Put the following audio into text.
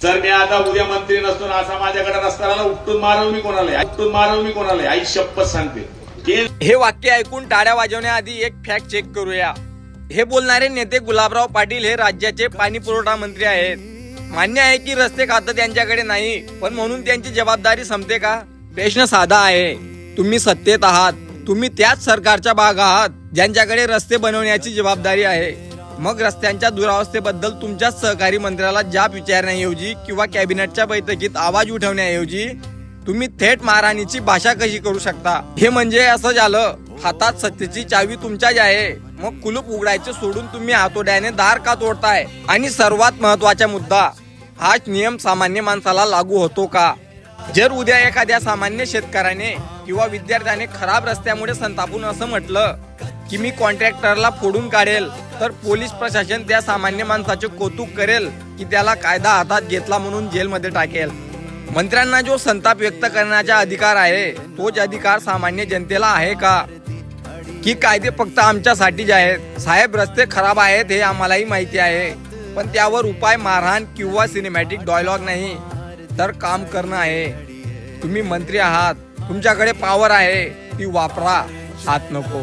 जर मी आता उद्या मंत्री नसतो ना असा माझ्याकडे रस्त्याला उपटून मारव मी कोणाला आई शपथ सांगते। हे वाक्य ऐकून टाळ्या वाजवण्याआधी एक फॅक्ट चेक करूया। हे बोलणारे नेते गुलाबराव पाटील हे राज्याचे पाणी पुरवठा मंत्री आहेत। मान्य आहे की रस्ते खातं त्यांच्याकडे नाही, पण म्हणून त्यांची जबाबदारी संपते का? प्रश्न साधा आहे, तुम्ही सत्तेत आहात, तुम्ही त्याच सरकारच्या भाग आहात ज्यांच्याकडे रस्ते बनवण्याची जबाबदारी आहे। मग रस्त्यांच्या दुरावस्थेबद्दल तुमच्याच सहकारी मंत्र्याला जाब विचारण्याऐवजी किंवा कॅबिनेटच्या बैठकीत आवाज उठवण्याऐवजी तुम्ही थेट मारहाणीची भाषा कशी करू शकता? हे म्हणजे असं झालं, हातात सत्तेची चावी तुमच्याच आहे, मग कुलूप उघडायचे सोडून तुम्ही हातोड्याने दार का तोडताय? आणि सर्वात महत्वाचा मुद्दा, हाच नियम सामान्य माणसाला लागू होतो का? जर उद्या एखाद्या सामान्य शेतकऱ्याने किंवा विद्यार्थ्याने खराब रस्त्यामुळे संतापून असं म्हटलं की मी कॉन्ट्रॅक्टरला फोडून काढेल, तर पोलीस प्रशासन त्या सामान्य माणसाचे कौतुक करेल की त्याला कायदा हातात घेतला म्हणून जेलमध्ये टाकेल। मंत्र्यांना जो संताप व्यक्त करण्याचा अधिकार आहे, तोच अधिकार सामान्य जनतेला आहे का? की कायदे फक्त आमच्यासाठीच आहेत? साहेब, रस्ते खराब आहेत हे आम्हालाही माहिती आहे, पण त्यावर उपाय मारहाण किंवा सिनेमॅटिक डायलॉग नाही, तर काम करणं आहे। तुम्ही मंत्री आहात, तुमच्याकडे पॉवर आहे, ती वापरा, हात नको।